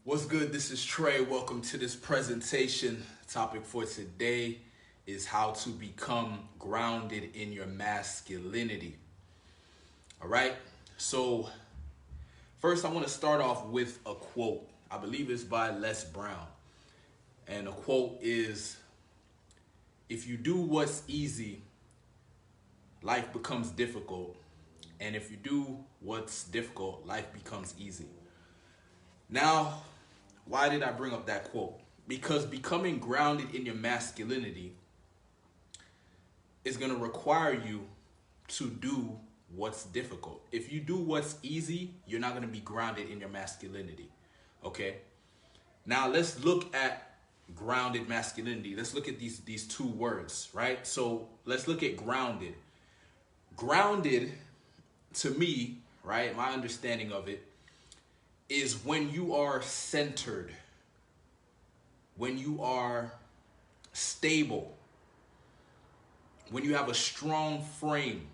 What's good? This is Trey. Welcome to this presentation. Topic for today is how to become grounded in your masculinity. All right. So first I want to start off with a quote. I believe it's by Les Brown. And the quote is, if you do what's easy, life becomes difficult. And if you do what's difficult, life becomes easy. Now, why did I bring up that quote? Because becoming grounded in your masculinity is going to require you to do what's difficult. If you do what's easy, you're not going to be grounded in your masculinity. Okay? Now, let's look at grounded masculinity. Let's look at these two words, right? So let's look at grounded. Grounded, to me, right, my understanding of it, is when you are centered, when you are stable, when you have a strong frame,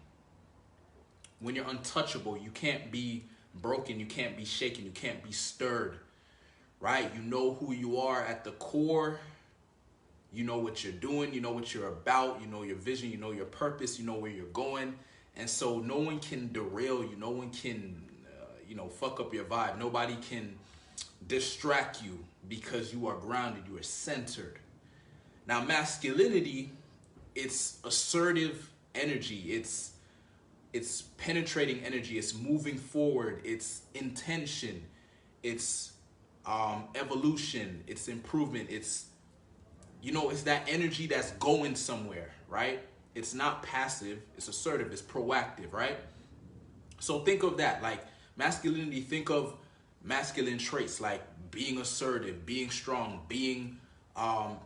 when you're untouchable, you can't be broken, you can't be shaken, you can't be stirred, right? You know who you are at the core, you know what you're doing, you know what you're about, you know your vision, you know your purpose, you know where you're going, and so no one can derail you, no one can fuck up your vibe. Nobody can distract you because you are grounded, you are centered. Now, masculinity, it's assertive energy, it's penetrating energy, it's moving forward, it's intention, it's evolution, it's improvement, it's that energy that's going somewhere, right? It's not passive, it's assertive, it's proactive, right? So think of that, like masculinity, think of masculine traits like being assertive, being strong, being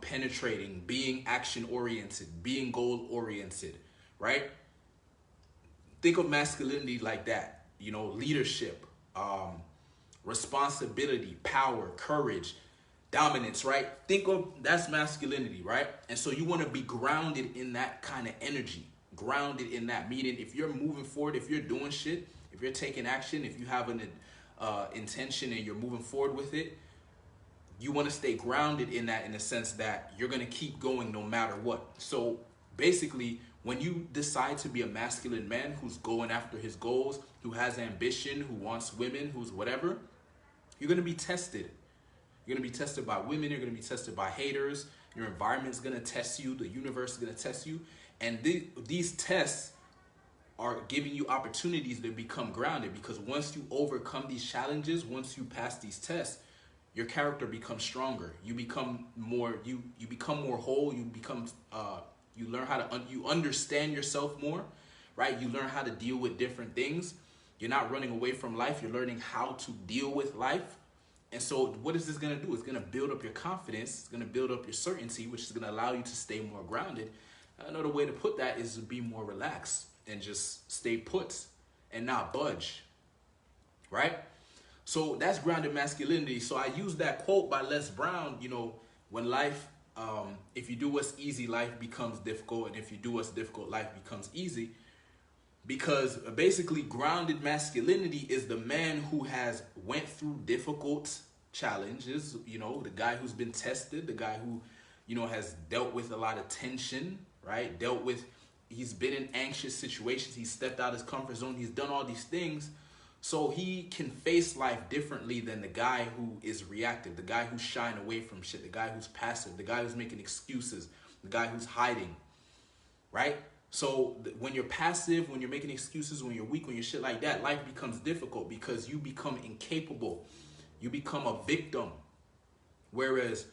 penetrating, being action-oriented, being goal-oriented, right? Think of masculinity like that, leadership, responsibility, power, courage, dominance, right? Think of that's masculinity, right? And so you want to be grounded in that kind of energy, grounded in that, meaning if you're moving forward, if you're doing shit, if you're taking action, if you have an intention and you're moving forward with it, you want to stay grounded in that, in the sense that you're going to keep going no matter what. So basically, when you decide to be a masculine man who's going after his goals, who has ambition, who wants women, who's whatever, you're going to be tested. You're going to be tested by women. You're going to be tested by haters. Your environment's going to test you. The universe is going to test you. And these tests are giving you opportunities to become grounded, because once you overcome these challenges, once you pass these tests, your character becomes stronger. You become more whole. You learn how to you understand yourself more, right? You learn how to deal with different things. You're not running away from life. You're learning how to deal with life. And so what is this going to do? It's going to build up your confidence. It's going to build up your certainty, which is going to allow you to stay more grounded. Another way to put that is to be more relaxed and just stay put and not budge, right? So that's grounded masculinity. So I use that quote by Les Brown, when life, if you do what's easy, life becomes difficult. And if you do what's difficult, life becomes easy. Because basically grounded masculinity is the man who has went through difficult challenges, the guy who's been tested, the guy who, has dealt with a lot of tension, right? He's been in anxious situations. He's stepped out of his comfort zone. He's done all these things. So he can face life differently than the guy who is reactive, the guy who's shying away from shit, the guy who's passive, the guy who's making excuses, the guy who's hiding, right? So when you're passive, when you're making excuses, when you're weak, when you're shit like that, life becomes difficult because you become incapable. You become a victim. Whereas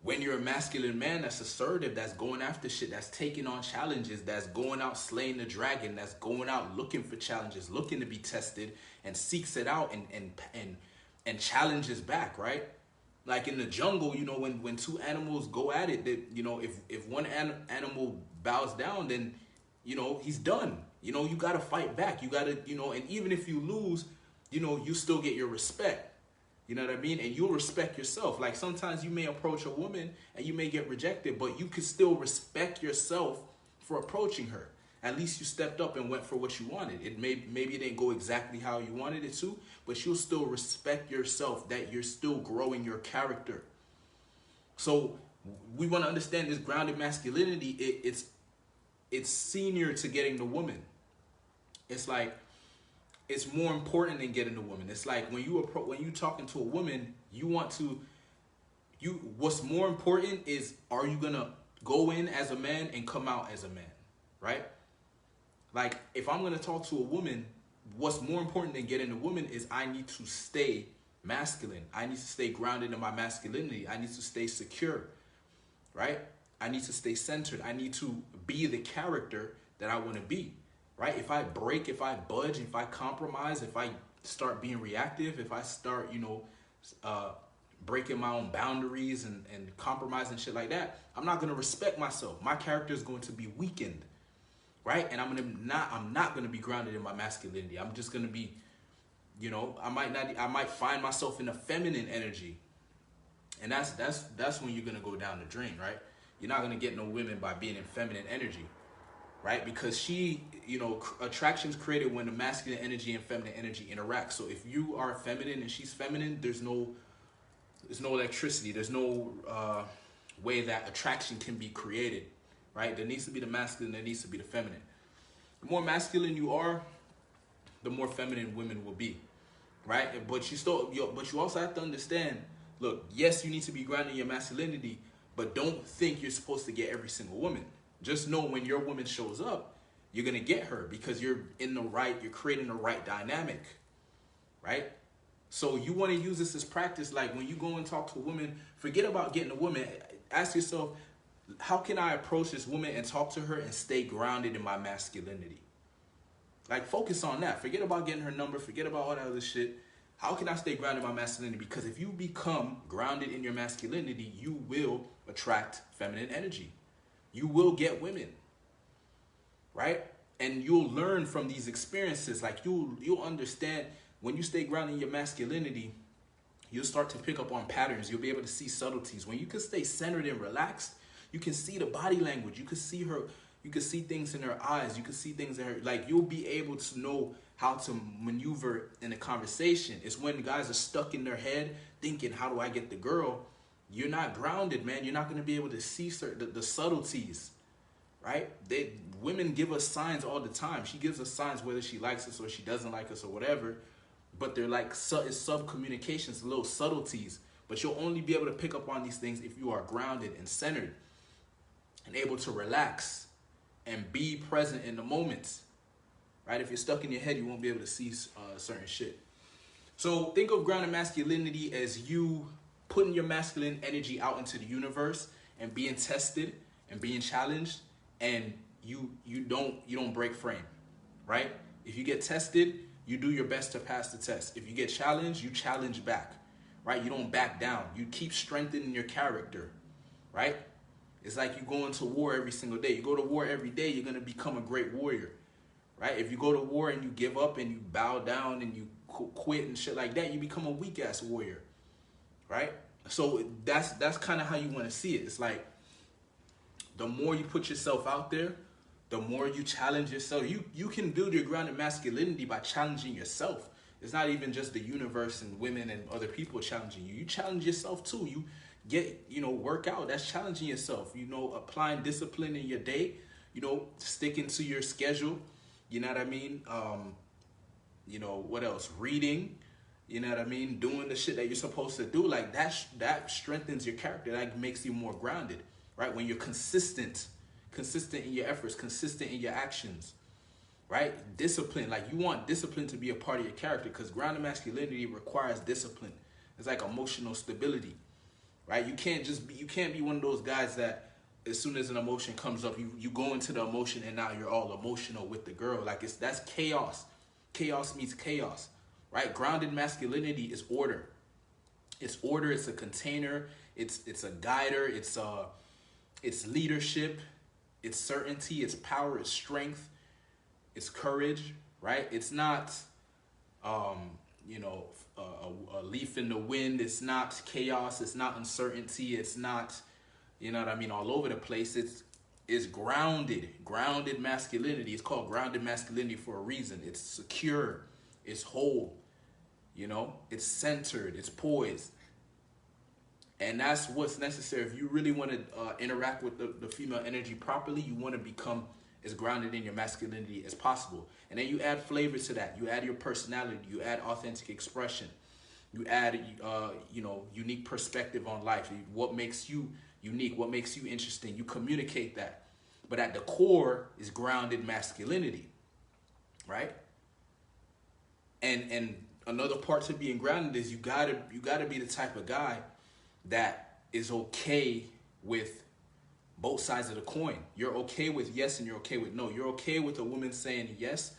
when you're a masculine man that's assertive, that's going after shit, that's taking on challenges, that's going out slaying the dragon, that's going out looking for challenges, looking to be tested, and seeks it out and challenges back, right? Like in the jungle, when two animals go at it, that if one animal bows down, then he's done. You gotta fight back. You gotta, and even if you lose, you still get your respect. You know what I mean? And you'll respect yourself. Like sometimes you may approach a woman and you may get rejected, but you can still respect yourself for approaching her. At least you stepped up and went for what you wanted. Maybe it didn't go exactly how you wanted it to, but you'll still respect yourself, that you're still growing your character. So we want to understand this grounded masculinity. It's senior to getting the woman. It's like it's more important than getting the woman. It's like when you talking to a woman, what's more important is, are you gonna go in as a man and come out as a man, right? Like if I'm gonna talk to a woman, what's more important than getting a woman is I need to stay masculine. I need to stay grounded in my masculinity. I need to stay secure, right? I need to stay centered. I need to be the character that I want to be, right? If I break, if I budge, if I compromise, if I start being reactive, if I start, breaking my own boundaries and compromising shit like that, I'm not going to respect myself. My character is going to be weakened, right? And I'm not going to be grounded in my masculinity. I'm just going to be, I might find myself in a feminine energy. And that's when you're going to go down the drain, right? You're not going to get no women by being in feminine energy, right? Because attraction's created when the masculine energy and feminine energy interact. So if you are feminine and she's feminine, there's no electricity. There's no way that attraction can be created, right? There needs to be the masculine, there needs to be the feminine. The more masculine you are, the more feminine women will be, right? But you also have to understand, look, yes, you need to be grounded in your masculinity, but don't think you're supposed to get every single woman. Just know when your woman shows up, you're gonna get her because you're creating the right dynamic, right? So you want to use this as practice. Like when you go and talk to a woman, forget about getting a woman. Ask yourself, how can I approach this woman and talk to her and stay grounded in my masculinity? Like focus on that. Forget about getting her number. Forget about all that other shit. How can I stay grounded in my masculinity? Because if you become grounded in your masculinity, you will attract feminine energy. You will get women, right? And you'll learn from these experiences. Like you'll understand. When you stay grounded in your masculinity, you'll start to pick up on patterns. You'll be able to see subtleties. When you can stay centered and relaxed, you can see the body language. You can see her. You can see things in her eyes. You can see things in her. Like you'll be able to know how to maneuver in a conversation. It's when guys are stuck in their head thinking, how do I get the girl? You're not grounded, man. You're not going to be able to see the subtleties, right? Women give us signs all the time. She gives us signs whether she likes us or she doesn't like us or whatever. But they're like it's sub-communications, little subtleties. But you'll only be able to pick up on these things if you are grounded and centered and able to relax and be present in the moment, right? If you're stuck in your head, you won't be able to see certain shit. So think of grounded masculinity as you putting your masculine energy out into the universe and being tested and being challenged, and you don't break frame, right? If you get tested, you do your best to pass the test. If you get challenged, you challenge back, right? You don't back down. You keep strengthening your character, right? It's like you go into war every single day. You go to war every day, you're going to become a great warrior, right? If you go to war and you give up and you bow down and you quit and shit like that, you become a weak-ass warrior, right? So that's kind of how you want to see it. It's like the more you put yourself out there, the more you challenge yourself. You can build your grounded masculinity by challenging yourself. It's not even just the universe and women and other people challenging you. You challenge yourself too. You get, work out. That's challenging yourself. Applying discipline in your day, sticking to your schedule. You know what I mean? What else? Reading. You know what I mean? Doing the shit that you're supposed to do. Like that strengthens your character. That makes you more grounded, right? When you're consistent in your efforts, consistent in your actions, right? Discipline, like you want discipline to be a part of your character because grounded masculinity requires discipline. It's like emotional stability, right? You can't be one of those guys that as soon as an emotion comes up, you go into the emotion and now you're all emotional with the girl. Like that's chaos. Chaos meets chaos, right? Grounded masculinity is order. It's order, it's a container, it's a guider, it's leadership. It's certainty, it's power, it's strength, it's courage, right? It's not, a leaf in the wind. It's not chaos. It's not uncertainty. It's not, all over the place. is grounded. Grounded masculinity. It's called grounded masculinity for a reason. It's secure. It's whole. You know, it's centered. It's poised. And that's what's necessary. If you really want to interact with the female energy properly, you want to become as grounded in your masculinity as possible. And then you add flavor to that. You add your personality. You add authentic expression. You add, unique perspective on life. What makes you unique? What makes you interesting? You communicate that. But at the core is grounded masculinity, right? And another part to being grounded is you gotta be the type of guy that is okay with both sides of the coin. You're okay with yes and you're okay with no. You're okay with a woman saying yes,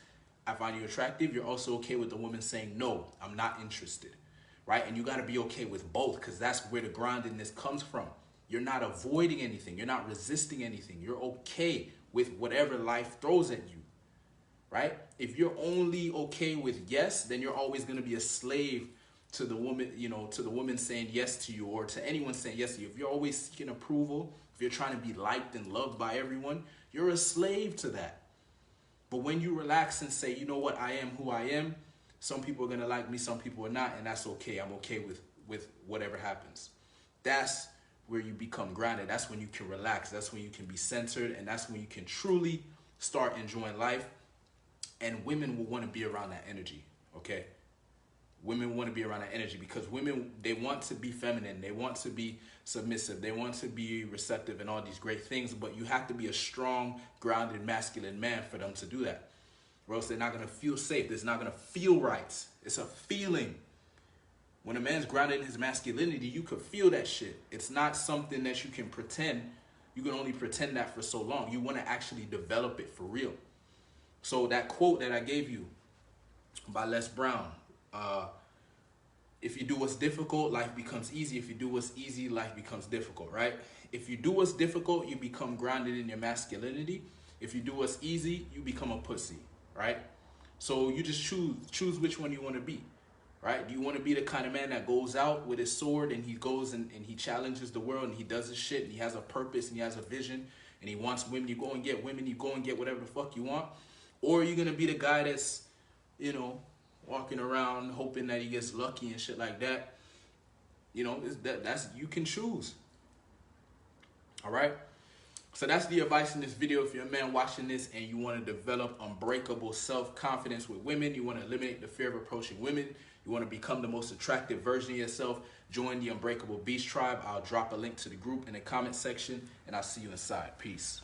I find you attractive. You're also okay with a woman saying no, I'm not interested, right? And you got to be okay with both, because that's where the groundedness comes from. You're not avoiding anything. You're not resisting anything. You're okay with whatever life throws at you, right? If you're only okay with yes, then you're always going to be a slave to the woman, to the woman saying yes to you, or to anyone saying yes to you. If you're always seeking approval, if you're trying to be liked and loved by everyone, you're a slave to that. But when you relax and say, you know what, I am who I am, some people are going to like me, some people are not, and that's okay. I'm okay with whatever happens. That's where you become grounded. That's when you can relax. That's when you can be centered, and that's when you can truly start enjoying life. And women will want to be around that energy, okay? Women want to be around that energy because women, they want to be feminine. They want to be submissive. They want to be receptive and all these great things. But you have to be a strong, grounded, masculine man for them to do that. Or else they're not going to feel safe. It's not going to feel right. It's a feeling. When a man's grounded in his masculinity, you could feel that shit. It's not something that you can pretend. You can only pretend that for so long. You want to actually develop it for real. So that quote that I gave you by Les Brown, if you do what's difficult, life becomes easy. If you do what's easy, life becomes difficult, right? If you do what's difficult, you become grounded in your masculinity. If you do what's easy, you become a pussy, right? So you just choose which one you want to be, right? Do you want to be the kind of man that goes out with his sword and he goes and he challenges the world and he does his shit and he has a purpose and he has a vision and he wants women? You go and get women, you go and get whatever the fuck you want. Or are you going to be the guy that's, walking around hoping that he gets lucky and shit like that? That's you can choose. All right? So that's the advice in this video. If you're a man watching this and you want to develop unbreakable self-confidence with women, you want to eliminate the fear of approaching women, you want to become the most attractive version of yourself, join the Unbreakable Beast Tribe. I'll drop a link to the group in the comment section, and I'll see you inside. Peace.